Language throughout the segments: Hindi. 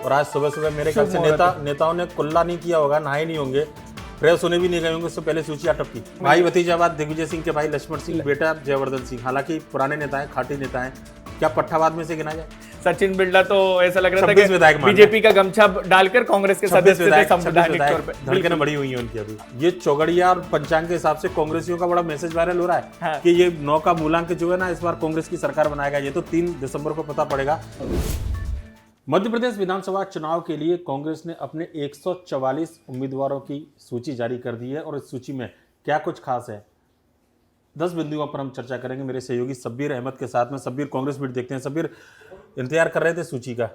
और आज सुबह सुबह मेरे ख्याल से नेताओं ने कुल्ला नहीं किया होगा, नहाए नहीं होंगे, फ्रेश होने भी नहीं गए होंगे, उससे पहले सूची अटपकी। भाई भतीजावाद दिग्विजय सिंह के भाई लक्ष्मण सिंह, बेटा जयवर्धन सिंह, हालांकि पुराने नेता हैं, खाटी नेता हैं, क्या पट्टावाद में से गिना जाए? सचिन बिरला तो ऐसा लग रहा था कि बीजेपी का गमछा डालकर कांग्रेस के सदस्य थे संवैधानिक तौर पे। धड़कनें बड़ी हुई हैं उनकी अभी। ये चौगड़िया और पंचांग के हिसाब से कांग्रेसियों का बड़ा मैसेज वायरल हो रहा है। हाँ। कि ये 9 का मूलांक जो है ना, इस बार कांग्रेस की सरकार बनाएगा। ये तो 3 दिसंबर को पता पड़ेगा। मध्य प्रदेश विधानसभा चुनाव के लिए कांग्रेस ने अपने 144 उम्मीदवारों की सूची जारी कर दी है और इस सूची में क्या कुछ खास है, 10 बिंदुओं पर हम चर्चा करेंगे मेरे सहयोगी सब्बीर अहमद के साथ में। सब्बीर, कांग्रेस बीट देखते हैं। सब्बीर, इंतजार कर रहे थे सूची का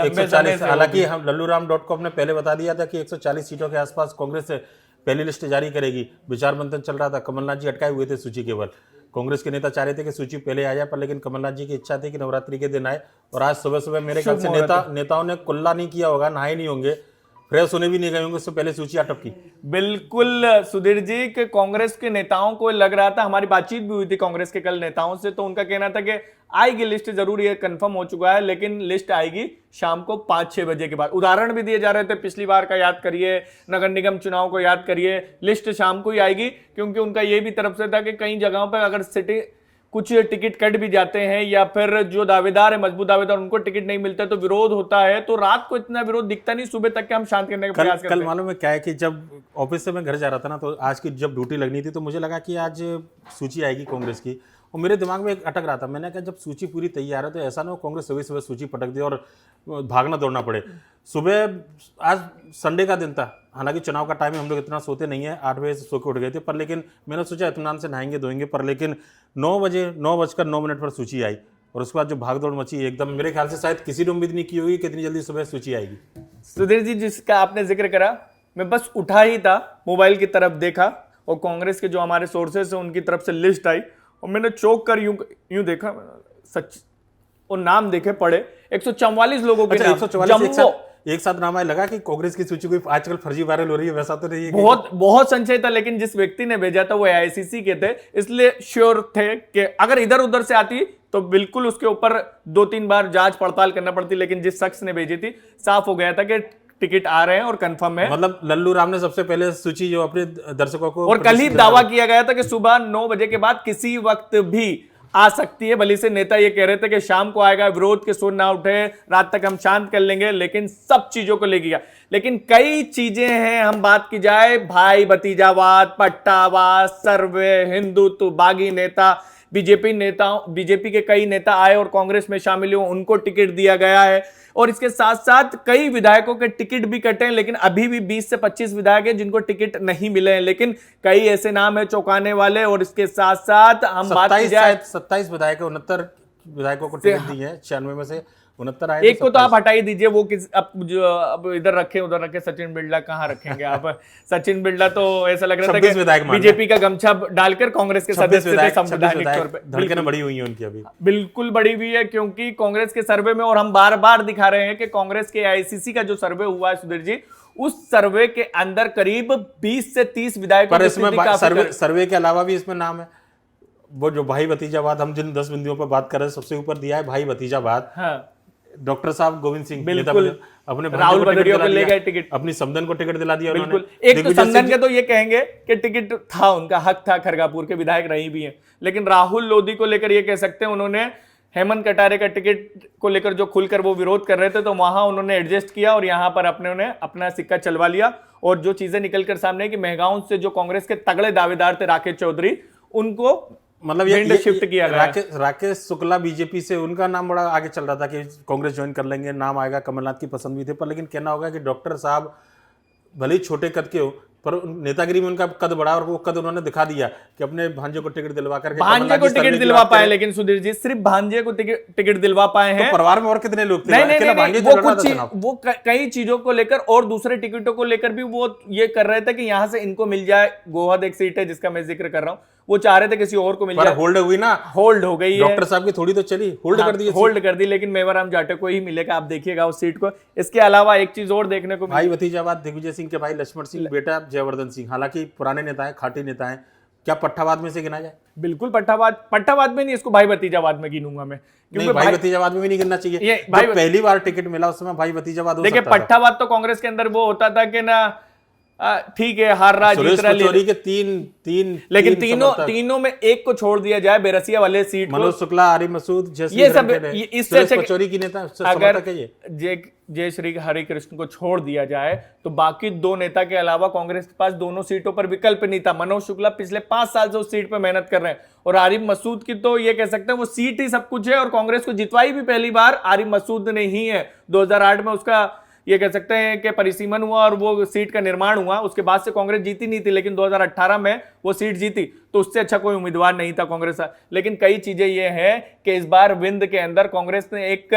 140, हालांकि हम लल्लूराम.com ने पहले बता दिया था कि 140 सीटों के आसपास कांग्रेस पहली लिस्ट जारी करेगी। विचार मंथन चल रहा था, कमलनाथ जी अटकाए हुए थे सूची केवल। कांग्रेस के नेता चाह रहे थे कि सूची पहले आ जाए, पर लेकिन कमलनाथ जी की इच्छा थी कि नवरात्रि के दिन आए। और आज सुबह सुबह मेरे ख्याल से नेताओं ने कुल्ला नहीं किया होगा, नहाए नहीं होंगे, फ्रेश होने भी नहीं गए होंगे, उससे पहले सूची अटपकी। बिल्कुल सुधीर जी के कांग्रेस के नेताओं को लग रहा था, हमारी बातचीत भी हुई थी कांग्रेस के कल नेताओं से, तो उनका कहना था कि आएगी लिस्ट, जरूर ये कंफर्म हो चुका है, लेकिन लिस्ट आएगी शाम को 5-6 बजे के बाद। उदाहरण भी दिए जा रहे थे, पिछली बार का याद करिए, नगर निगम चुनाव को याद करिए, लिस्ट शाम को ही आएगी, क्योंकि उनका ये भी तरफ से था कि कई जगहों पर अगर सिटी कुछ टिकट कट भी जाते हैं या फिर जो दावेदार है, मजबूत दावेदार, उनको टिकट नहीं मिलता तो विरोध होता है, तो रात को इतना विरोध दिखता नहीं, सुबह तक के हम शांत करने का प्रयास करते हैं। कल मालूम है क्या है कि जब ऑफिस से मैं घर जा रहा था ना, तो आज की जब ड्यूटी लगनी थी तो मुझे लगा कि आज सूची आएगी कांग्रेस की, और मेरे दिमाग में एक अटक रहा था। मैंने कहा जब सूची पूरी तैयार है तो ऐसा ना हो कांग्रेस सुबह सुबह सूची पटक दे और भागना दौड़ना पड़े। सुबह आज संडे का दिन था, हालांकि चुनाव का टाइम है, हम लोग इतना सोते नहीं है, 8 बजे से सो के उठ गए थे, पर लेकिन मैंने सोचा इत्मीनान से नहाएंगे धोएंगे, पर लेकिन 9:09 पर सूची आई और उसके बाद जो भागदौड़ मची एकदम, मेरे ख्याल से शायद किसी ने उम्मीद नहीं की होगी कि इतनी जल्दी सुबह सूची आएगी। सुधीर जी, जिसका आपने जिक्र करा, मैं बस उठा ही था, मोबाइल की तरफ देखा और कांग्रेस के जो हमारे सोर्सेस है उनकी तरफ से लिस्ट आई और मैंने चौंक कर यूं देखा, सच और नाम देखे पड़े 144 लोगों के नाम। 144 एक साथ नाम आए, लगा कि कांग्रेस की सूची कोई आजकल फर्जी वायरल हो रही है, वैसा तो नहीं है। बहुत संशय था, लेकिन जिस व्यक्ति ने भेजा था वो AICC के थे, इसलिए श्योर थे कि अगर इधर उधर से आती तो बिल्कुल उसके ऊपर 2-3 बार जांच पड़ताल करना पड़ती, लेकिन जिस शख्स ने भेजी थी साफ हो गया था कि टिकट आ रहे हैं और कंफर्म है। मतलब लल्लू राम ने सबसे पहले सूची जो अपने दर्शकों को, और कल ही दावा किया गया था कि सुबह 9 बजे के बाद किसी वक्त भी आ सकती है। भले से नेता ये कह रहे थे कि शाम को आएगा, विरोध के सुर ना उठे, रात तक हम शांत कर लेंगे, लेकिन सब चीजों को लेके गया। लेकिन कई चीजें हैं, हम बात की जाए भाई भतीजावाद, पट्टावाद, सर्वे, हिंदुत्व, बागी नेता, बीजेपी के कई नेता आए और कांग्रेस में शामिल हुए, उनको टिकट दिया गया है। और इसके साथ साथ कई विधायकों के टिकट भी कटे हैं, लेकिन अभी भी 20 से 25 विधायक हैं जिनको टिकट नहीं मिले हैं, लेकिन कई ऐसे नाम है चौंकाने वाले। और इसके साथ साथ हम बात की जाए 27 विधायक, 69 विधायकों को टिकट दी है, 96 में से 69 आए। एक को तो आप हटा ही दीजिए, वो अब इधर रखे उधर रखे, सचिन बिरला कहाँ रखेंगे आप? सचिन बिरला तो ऐसा लग रहा था कि बीजेपी का गमछा डालकर कांग्रेस के सदस्य थे संवैधानिक तौर पे। धड़कनें बड़ी हुई हैं उनकी अभी। बिल्कुल बड़ी हुई है, क्योंकि कांग्रेस के सर्वे में, और हम बार बार दिखा रहे हैं कि कांग्रेस के AICC का जो सर्वे हुआ है सुधीर जी, उस सर्वे के अंदर करीब 20 से 30 विधायकों, पर इसमें सर्वे के अलावा भी इसमें नाम है, वो जो भाई भतीजावाद, हम जिन 10 बिंदुओं पर बात कर रहे हैं, सबसे ऊपर दिया है भाई भतीजावाद। हाँ, डॉक्टर साहब गोविंद सिंह बिल्कुल अपने राहुल बदरिया को ले गए टिकट, अपनी समदन को टिकट दिला दिया। बिल्कुल, एक तो समदन के तो ये कहेंगे कि टिकट था, उनका हक था, खरगापुर के विधायक रही भी हैं, लेकिन राहुल लोधी को लेकर ये कह सकते हैं, उन्होंने हेमंत कटारे का टिकट को लेकर जो खुलकर वो विरोध कर रहे थे, तो वहां उन्होंने एडजस्ट किया और यहां पर उन्होंने अपना सिक्का चलवा लिया। और जो चीजें निकलकर सामने है कि मेहगांव से जो कांग्रेस के तगड़े दावेदार थे राकेश चौधरी, उनको मतलब ये शिफ्ट किया राकेश शुक्ला बीजेपी से, उनका नाम बड़ा आगे चल रहा था कि कांग्रेस ज्वाइन कर लेंगे, नाम आएगा, कमलनाथ की पसंद भी थे, पर लेकिन कहना होगा कि डॉक्टर साहब भले ही छोटे कद के हो, पर नेतागिरी में उनका कद बढ़ा और वो कद उन्होंने दिखा दिया कि अपने भांजे को टिकट दिलवा करके भांजे को टिकट दिलवा पाए। लेकिन सुधीर जी, सिर्फ भांजे को टिकट दिलवा पाए हैं, तो परिवार में और कितने लोग थे? वो कई चीजों को लेकर और दूसरे टिकटों को लेकर भी वो ये कर रहे थे कि यहां से इनको मिल जाए। गोहद एक सीट है जिसका मैं जिक्र कर रहा हूं, वो चाह रहे थे किसी और को मिल जाए। होल्ड हुई ना, होल्ड हो गई है, डॉक्टर साहब की थोड़ी तो चली, होल्ड कर दी, होल्ड कर दी, लेकिन मेवाराम जाटे को ही मिलेगा, आप देखिएगा उस सीट को। इसके अलावा एक चीज और देखने को, भाई भतीजावाद दिग्विजय सिंह के भाई लक्ष्मण सिंह, बेटा जयवर्धन सिंह, हालांकि पुराने नेता हैं, खाटी नेता हैं, क्या पट्टावाद में से गिना जाए? बिल्कुल पट्टावाद में नहीं, इसको भाई भतीजावाद में गिनूंगा मैं, नहीं, भाई भतीजावाद में भी नहीं गिनना चाहिए। जब पहली बार टिकट मिला उस समय भाई भतीजावाद हो सकता था। देखिए पट्टावाद तो कांग्रेस के अंदर वो होता था कि ना ठीक है हार रहा जीत रहा, के तीन लेकिन तीनों में एक को छोड़ दिया जाए, बेरसिया वाले सीट मनोज शुक्ला, आरिफ मसूद, ये सब इससे पचौरी की नेता अगर जय श्री हरि कृष्ण को छोड़ दिया जाए तो बाकी दो नेता के अलावा कांग्रेस के पास दोनों सीटों पर विकल्प नहीं था। मनोज शुक्ला पिछले 5 साल से उस सीट पर मेहनत कर रहे हैं और आरिफ मसूद की तो ये कह सकते हैं वो सीट ही सब कुछ है, और कांग्रेस को जितवाई भी पहली बार आरिफ मसूद ने ही है। 2008 में उसका ये कह सकते हैं कि परिसीमन हुआ और वो सीट का निर्माण हुआ, उसके बाद से कांग्रेस जीती नहीं थी, लेकिन 2018 में वो सीट जीती, तो उससे अच्छा कोई उम्मीदवार नहीं था कांग्रेस का। लेकिन कई चीजें ये हैं कि इस बार विंध्य के अंदर कांग्रेस ने एक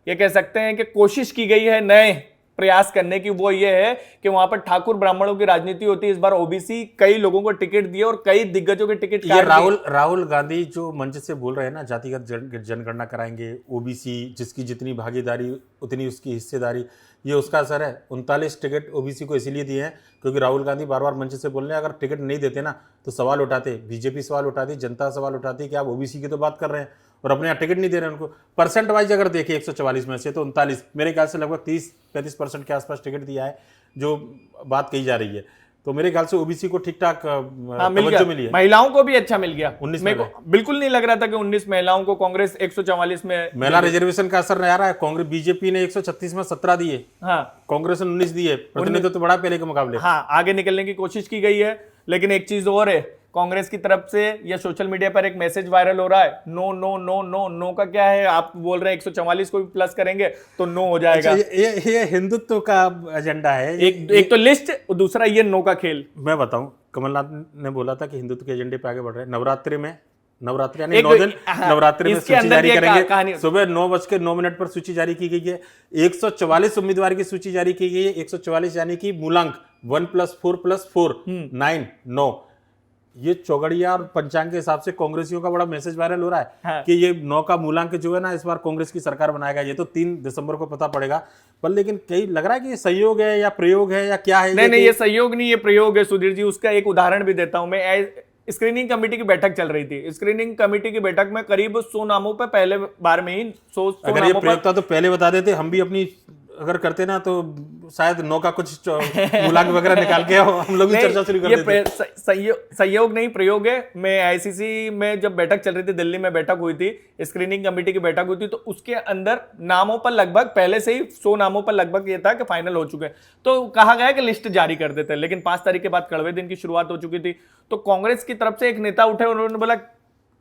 ये कह सकते हैं कि कोशिश की गई है नए प्रयास करने की, वो ये है कि वहां पर ठाकुर ब्राह्मणों की राजनीति होती है। इस बार ओबीसी कई लोगों को टिकट दिए और कई दिग्गजों के टिकट ये राहुल गांधी जो मंच से बोल रहे हैं ना, जातिगत जनगणना कराएंगे, ओबीसी जिसकी जितनी भागीदारी उतनी उसकी हिस्सेदारी, ये उसका असर है। 39 टिकट ओबीसी को इसीलिए दिए हैं क्योंकि राहुल गांधी बार बार मंच से बोल रहे हैं अगर टिकट नहीं देते ना तो सवाल उठाते, बीजेपी सवाल उठाती, जनता सवाल उठाती कि आप ओबीसी की तो बात कर रहे हैं और अपने यहाँ टिकट नहीं दे रहे हैं उनको। परसेंट वाइज अगर देखें 144 में से तो 39, मेरे ख्याल से लगभग 30-35% के आसपास टिकट दिया है जो बात कही जा रही है। तो मेरे ख्याल से ओबीसी को ठीक ठाक तवज्जो मिली है। महिलाओं को भी अच्छा मिल गया। 19 में बिल्कुल नहीं लग रहा था कि 19 महिलाओं को कांग्रेस 144 में महिला रिजर्वेशन का असर नहीं आ रहा है। कांग्रेस बीजेपी ने 136 में 17 दिए, हाँ कांग्रेस ने 19 दिए, प्रतिनिधित्व तो बड़ा पहले के मुकाबले। हाँ आगे निकलने की कोशिश की गई है, लेकिन एक चीज और है, कांग्रेस की तरफ से या सोशल मीडिया पर एक मैसेज वायरल हो रहा है, no no no no no का क्या है, आप बोल रहे हैं 144 को भी प्लस करेंगे तो नो हो जाएगा। ये हिंदुत्व का एजेंडा है। एक तो लिस्ट और दूसरा ये नो का खेल। मैं बताऊं, कमलनाथ ने बोला था कि हिंदुत्व के एजेंडे पे आगे बढ़ रहे हैं। नवरात्रि यानी 9 दिन नवरात्रि में सूची जारी करेंगे। सुबह 9:09 पर सूची जारी की गई है। 144 उम्मीदवार की सूची जारी की गई है। 144 यानी कि मूलांक 1+4+4 9। ये चौगड़िया और पंचांग के हिसाब से कांग्रेसियों का बड़ा मैसेज वायरल हो रहा है हाँ। कि ये 9 का मूलांक जो है ना इस बार कांग्रेस की सरकार बनाएगा। ये तो 3 दिसंबर को पता पड़ेगा, पर लेकिन कई लग रहा है कि ये सहयोग है या प्रयोग है या क्या है। नहीं, ये सहयोग नहीं, ये प्रयोग है सुधीर जी। उसका एक उदाहरण भी देता हूं मैं। स्क्रीनिंग कमेटी की बैठक चल रही थी। स्क्रीनिंग कमेटी की बैठक में करीब 100 नामों पर पहले बार में ही 100 अगर ये प्रयोग था तो पहले बता देते, हम भी अपनी अगर करते ना तो शायद 9 का कुछ मूलांक वगैरह निकाल के हम लोग भी चर्चा शुरू कर देते। सहयोग नहीं, प्रयोग है। मैं आईसीसी में जब बैठक चल रही थी, दिल्ली में बैठक हुई थी, स्क्रीनिंग कमेटी की बैठक हुई थी, तो उसके अंदर नामों पर लगभग पहले से ही 100 नामों पर लगभग ये था कि फाइनल हो चुके हैं। तो कहा गया कि लिस्ट जारी कर देते हैं, लेकिन 5 तारीख के बाद कड़वे दिन की शुरुआत हो चुकी थी। तो कांग्रेस की तरफ से एक नेता उठे, उन्होंने बोला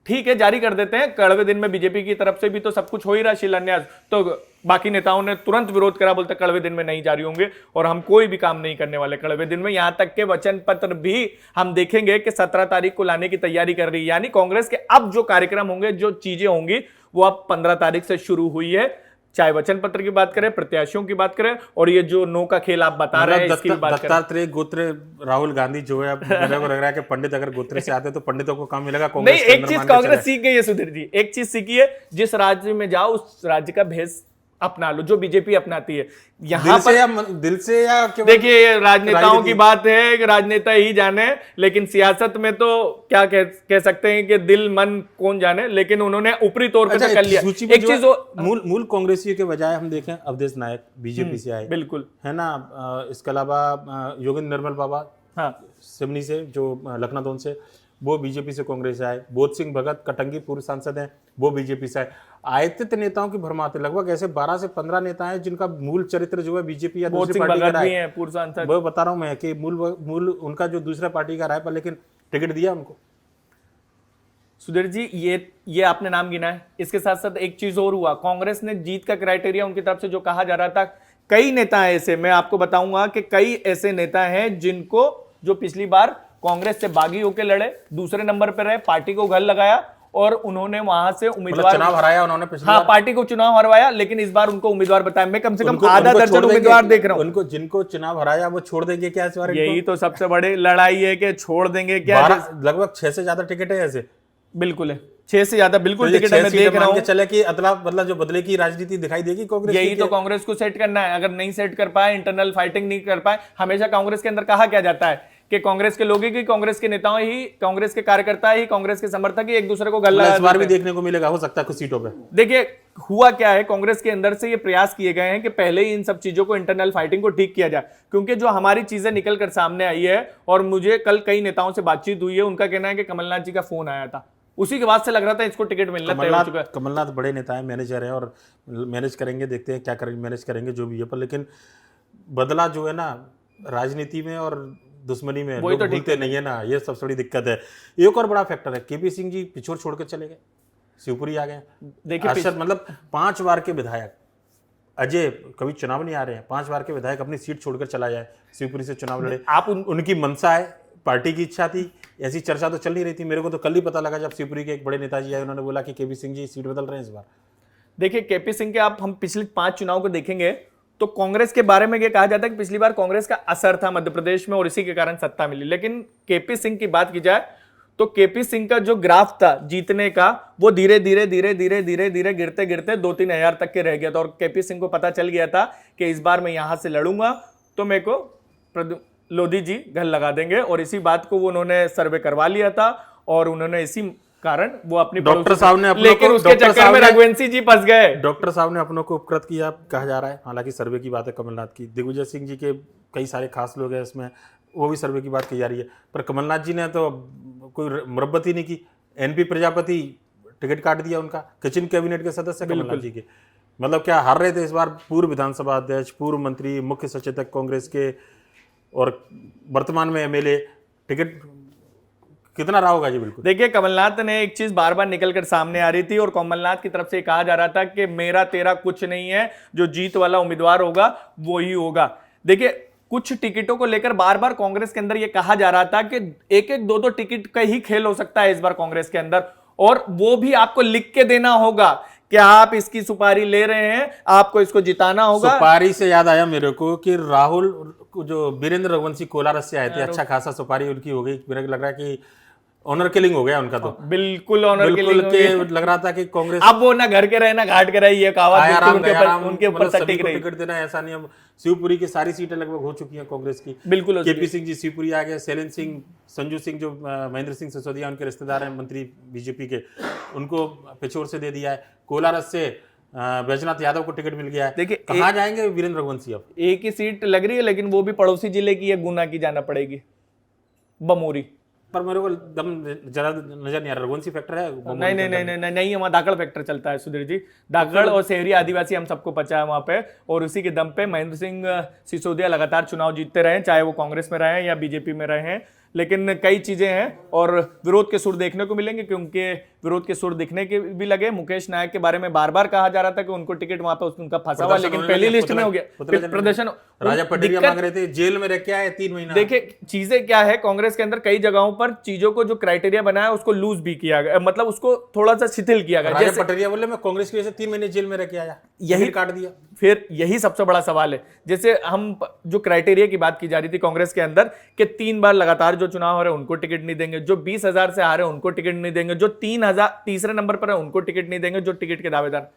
ठीक है जारी कर देते हैं। कड़वे दिन में बीजेपी की तरफ से भी तो सब कुछ हो ही रहा शिलान्यास, तो बाकी नेताओं ने तुरंत विरोध करा, बोलते कड़वे दिन में नहीं जारी होंगे और हम कोई भी काम नहीं करने वाले कड़वे दिन में। यहां तक के वचन पत्र भी हम देखेंगे कि 17 तारीख को लाने की तैयारी कर रही है। यानी कांग्रेस के अब जो कार्यक्रम होंगे, जो चीजें होंगी, वो अब 15 तारीख से शुरू हुई है। चाहे वचन पत्र की बात करें, प्रत्याशियों की बात करें, और ये जो नो का खेल आप बता रहे हैं इसकी बात करें। दत्तात्रेय गोत्र राहुल गांधी जो है, मेरे को लग रहा है कि पंडित अगर गोत्र से आते तो पंडितों को काम मिलेगा। कांग्रेस नहीं, एक चीज कांग्रेस सीख गई है सुधीर जी, एक चीज सीखी है, जिस राज्य में जाओ उस राज्य का भेष अपना लो, जो बीजेपी अपनाती है। यहाँ पर दिल से या देखिए, राजनेताओं की बात है कि राजनेता ही जाने, लेकिन सियासत में तो क्या कह सकते हैं कि दिल मन कौन जाने, लेकिन उन्होंने ऊपरी तौर पर कर लिया। एक चीज मूल कांग्रेसियों के बजाय हम देखें अवधेश नायक बीजेपी से आए, बिल्कुल है ना। इसके अलावा योगेंद्र निर्मल बाबा, हाँ, सिवनी से, जो लखनऊ से, वो बीजेपी से कांग्रेस आए। बोध सिंह भगत कटंगी पूर्व सांसद हैं, वो बीजेपी से आए। आयतित नेताओं की भरमाते, लगभग ऐसे 12 से 15 नेता हैं जिनका मूल चरित्र जो है बीजेपी या दूसरी पार्टी का रहा है। पूर्व सांसद, वो बता रहा हूं मैं कि मूल उनका जो दूसरा पार्टी का रहा है, पर लेकिन टिकट दिया उनको। सुधीर जी, ये आपने नाम गिना है। इसके साथ साथ एक चीज और हुआ, कांग्रेस ने जीत का क्राइटेरिया उनकी तरफ से जो कहा जा रहा था, कई नेता ऐसे, मैं आपको बताऊंगा कि कई ऐसे नेता हैं जिनको, जो पिछली बार कांग्रेस से बागी होकर लड़े, दूसरे नंबर पर रहे, पार्टी को घर लगाया और उन्होंने वहां से उम्मीदवार चुनाव हराया उन्होंने। हाँ, पार्टी को चुनाव हरवाया, लेकिन इस बार उनको उम्मीदवार बताया। मैं कम से कम आधा दर्जन उम्मीदवार देख रहा हूँ। उनको जिनको चुनाव हराया वो छोड़ देंगे क्या इस बार? यही तो सबसे बड़ी लड़ाई है कि छोड़ देंगे क्या। लगभग 6 से ज्यादा टिकट है ऐसे। बिल्कुल है, 6 से ज्यादा बिल्कुल टिकट है। मैं देख रहा हूं चले कि अदला बदला जो बदले की राजनीति दिखाई देगी कांग्रेस। यही तो कांग्रेस को सेट करना है। अगर नहीं सेट कर पाए, इंटरनल फाइटिंग नहीं कर पाए, हमेशा कांग्रेस के अंदर कहा क्या जाता है कि कांग्रेस के लोग ही, कांग्रेस के नेताओं ही, कांग्रेस के कार्यकर्ता ही, कांग्रेस के समर्थक ही एक दूसरे को गला इस बार भी देखने को मिलेगा, हो सकता है कुछ सीटों पे। देखिए हुआ क्या है, कांग्रेस के अंदर से ये प्रयास किए गए हैं कि पहले ही इन सब चीजों को, इंटरनल फाइटिंग को ठीक किया जाए, क्योंकि जो हमारी चीजें निकल कर सामने आई है, और मुझे कल कई नेताओं से बातचीत हुई है, उनका कहना है कि कमलनाथ जी का फोन आया था, उसी के बाद से लग रहा था इसको टिकट मिलना तय हो चुका है। कमलनाथ बड़े नेता है, मैनेजर है, और मैनेज करेंगे, देखते हैं क्या करेंगे, मैनेज करेंगे जो भी है। पर लेकिन बदला जो है ना राजनीति में और दुश्मनी में लोग भूलते नहीं है ना, ये सबसे बड़ी दिक्कत है। एक और बड़ा फैक्टर है, केपी सिंह जी पिछोड़ छोड़ के चले गए, शिवपुरी आ गए। देखिए मतलब 5 बार के विधायक, अजय कभी चुनाव नहीं आ रहे हैं, 5 बार के विधायक अपनी सीट छोड़कर चला जाए, शिवपुरी से चुनाव लड़े। आप उनकी मंशा है, पार्टी की इच्छा थी, ऐसी चर्चा तो चल नहीं रही थी। मेरे को तो कल ही पता लगा जब शिवपुरी के एक बड़े नेताजी आए, उन्होंने बोला कि केपी सिंह जी सीट बदल रहे हैं इस बार। देखिए केपी सिंह के, आप हम पिछले 5 चुनाव को देखेंगे तो कांग्रेस के बारे में यह कहा जाता है कि पिछली बार कांग्रेस का असर था मध्य प्रदेश में और इसी के कारण सत्ता मिली। लेकिन केपी सिंह की बात की जाए तो केपी सिंह का जो ग्राफ था जीतने का, वो धीरे धीरे धीरे धीरे धीरे धीरे गिरते गिरते 2-3 हजार तक के रह गया था। और केपी सिंह को पता चल गया था कि इस बार मैं यहां से लड़ूंगा तो मेरे को लोधी जी घर लगा देंगे, और इसी बात को वो उन्होंने सर्वे करवा लिया था, और उन्होंने इसी कारण वो अपनी डॉक्टर साहब ने, लेकिन उसके चक्कर में रघुवंशी जी फंस गए। डॉक्टर साहब ने अपनों को उपकृत किया कहा जा रहा है, हालांकि सर्वे की बात है कमलनाथ की। दिग्विजय सिंह जी के कई सारे खास लोग हैं इसमें, वो भी सर्वे की बात की जा रही है। पर कमलनाथ जी ने तो कोई मुरब्बत ही नहीं की। एनपी प्रजापति टिकट काट दिया उनका, किचन कैबिनेट के सदस्य कमलनाथ जी के। मतलब क्या हार रहे थे इस बार पूर्व विधानसभा अध्यक्ष, पूर्व मंत्री, मुख्य सचेतक कांग्रेस के, और वर्तमान में एमएलए, टिकट कितना रहा होगा जी। बिल्कुल देखिए कमलनाथ ने एक चीज बार बार निकल कर सामने आ रही थी, और कमलनाथ की तरफ से कहा जा रहा था कि मेरा तेरा कुछ नहीं है, जो जीत वाला उम्मीदवार होगा वो ही होगा। देखिए कुछ टिकटों को लेकर बार बार कांग्रेस के अंदर यह कहा जा रहा था कि एक एक 2-2 टिकट का ही खेल हो सकता है इस बार कांग्रेस के अंदर, और वो भी आपको लिख के देना होगा कि आप इसकी सुपारी ले रहे हैं, आपको इसको जिताना होगा। सुपारी से याद आया मेरे को कि राहुल जो वीरेंद्र रघुवंशी कोलारस से आए थे, अच्छा खासा सुपारी उनकी हो गई। मेरे को लग रहा है कि ऑनर किलिंग हो गया उनका, तो बिल्कुल ऑनर किलिंग हो गया। लग रहा था कि कांग्रेस अब वो ना घर के रहे ना घाट के रहे, ये कहावत उनके ऊपर सटीक रही। टिकट देना ऐसा नहीं। अब शिवपुरी की सारी सीटें लगभग हो चुकी हैं कांग्रेस की। बिल्कुल केपी सिंह जी शिवपुरी आ गए, शैलेंद्र सिंह, संजू सिंह जो महेंद्र सिंह सिसोदिया उनके रिश्तेदार हैं, मंत्री बीजेपी के, उनको पिछोर से दे दिया है। कोलारस से बैजनाथ यादव को टिकट मिल गया है। देखिए कहाँ जाएंगे वीरेंद्र रघुवंशी। अब एक ही सीट लग रही है, लेकिन वो भी पड़ोसी जिले की है, गुना की जाना पड़ेगी, बमोरी। पर मेरे को दम जरा नजर नहीं आ रहा, रघुवंशी फैक्टर है। नहीं नहीं नहीं नहीं नहीं, वहाँ दाखड़ फैक्टर चलता है सुधीर जी। दाखड़ और शहरी आदिवासी हम सबको पता है वहाँ पे, और उसी के दम पे महेंद्र सिंह सिसोदिया लगातार चुनाव जीतते रहे, चाहे वो कांग्रेस में रहे या बीजेपी में रहे हैं। लेकिन कई चीजें हैं, और विरोध के सुर देखने को मिलेंगे, क्योंकि विरोध के सुर दिखने के भी लगे। मुकेश नायक के बारे में बार बार कहा जा रहा था कि उनको टिकट वहां पे उनका फंसा हुआ, लेकिन पहली लिस्ट में हो गया प्रदर्शन। राजा पटेरिया मांग रहे थे, जेल में रह के आए 3 महीना। देखिए चीजें क्या है, कांग्रेस के अंदर कई जगहों पर चीजों को जो क्राइटेरिया बनाया उसको लूज भी किया गया, मतलब उसको थोड़ा सा शिथिल किया गया। राजा पटेरिया बोले मैं कांग्रेस की वजह से 3 महीने जेल में रह के आया, यही काट दिया। फिर यही सबसे बड़ा सवाल है, जैसे हम जो क्राइटेरिया की बात की जा रही थी कांग्रेस के अंदर कि 3 बार लगातार जो चुनाव हो रहे हैं उनको टिकट नहीं देंगे, जो 20,000 से आ रहे हैं उनको टिकट नहीं देंगे, जो 3,000 तीसरे नंबर पर है उनको टिकट नहीं देंगे, जो टिकट के दावेदार।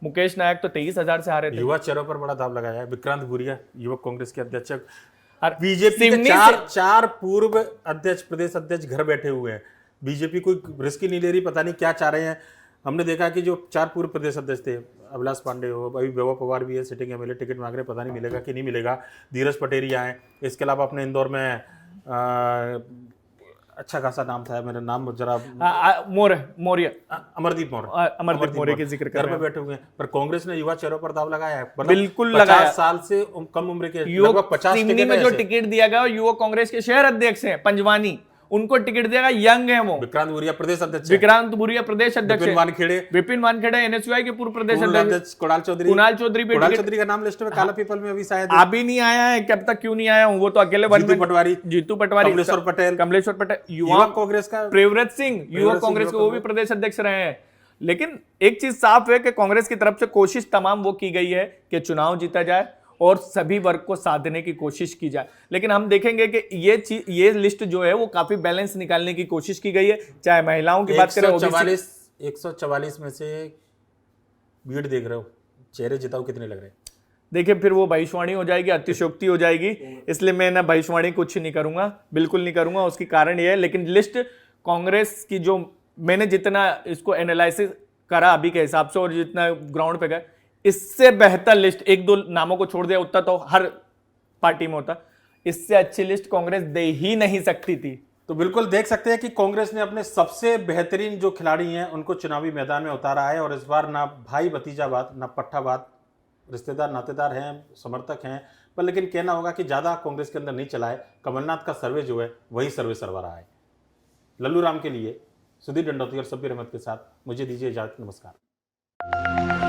मुकेश नायक तो 23,000 से आ रहे थे। युवा चेहरों पर बड़ा दाव लगाया है। विक्रांत भूरिया युवक कांग्रेस के अध्यक्ष, बीजेपी के 4 पूर्व अध्यक्ष, प्रदेश अध्यक्ष घर बैठे हुए हैं। बीजेपी कोई रिस्क ही नहीं ले रही, पता नहीं क्या चाह रहे हैं। हमने देखा कि जो 4 पूर्व प्रदेश अध्यक्ष थे, अभिलाष पांडे हो, अभी वैभव पवार भी है, सिटिंग एमएलए, टिकट मांग रहे, पता नहीं मिलेगा कि नहीं मिलेगा। धीरज पटेरिया है। इसके अलावा अपने इंदौर में अच्छा खासा नाम था, मेरा नाम जरा मौर्य, अमरदीप मौर्य के जिक्र घर पे बैठे हुए हैं। पर कांग्रेस ने युवा चेहरों पर दाव लगाया है। बिल्कुल लगाया। 50 साल से कम उम्र के लगभग 50 में जो टिकट दिया गया, युवक कांग्रेस के शहर अध्यक्ष हैं पंजवानी, उनको टिकट दिया, यंग है वो। विक्रांत भूरिया प्रदेश अध्यक्ष, विपिन वानखेड़े एनएसयूआई के पूर्व प्रदेश अध्यक्ष, कुणाल चौधरी का नाम लिस्ट में काला पीपल में अभी शायद अभी नहीं आया है। कब तक क्यों नहीं आया हूँ, वो तो अकेले जीतू पटवारी, कमलेश्वर पटेल, युवा कांग्रेस का प्रेमव्रत सिंह, युवा कांग्रेस के वो भी प्रदेश अध्यक्ष रहे हैं। लेकिन एक चीज साफ है कि कांग्रेस की तरफ से कोशिश तमाम वो की गई है कि चुनाव जीता जाए और सभी वर्ग को साधने की कोशिश की जाए। लेकिन हम देखेंगे कि ये लिस्ट जो है वो काफी बैलेंस निकालने की कोशिश की गई है, चाहे महिलाओं की बात करें। 144 में से भीड़ देख रहे हो, चेहरे जिताओ कितने लग रहे हैं? देखिए फिर वो भविष्यवाणी हो जाएगी, अतिशयोक्ति हो जाएगी, इसलिए मैं ना भविष्यवाणी कुछ नहीं करूंगा, बिल्कुल नहीं करूंगा। उसकी कारण ये है, लेकिन लिस्ट कांग्रेस की जो मैंने जितना इसको एनालिसिस करा अभी के हिसाब से और जितना ग्राउंड पे गया, इससे बेहतर लिस्ट, एक दो नामों को छोड़ दिया उतना तो हर पार्टी में होता, इससे अच्छी लिस्ट कांग्रेस दे ही नहीं सकती थी। तो बिल्कुल देख सकते हैं कि कांग्रेस ने अपने सबसे बेहतरीन जो खिलाड़ी हैं उनको चुनावी मैदान में उतारा है, और इस बार ना भाई भतीजावाद ना पट्टावाद, रिश्तेदार नातेदार हैं, समर्थक हैं, पर लेकिन कहना होगा कि ज़्यादा कांग्रेस के अंदर नहीं चला है। कमलनाथ का सर्वे जो है वही सर्वे सर्वा रहा है। लल्लू राम के लिए सुधीर दंडोती और शब्बीर अहमद के साथ मुझे दीजिए इजाजत। नमस्कार।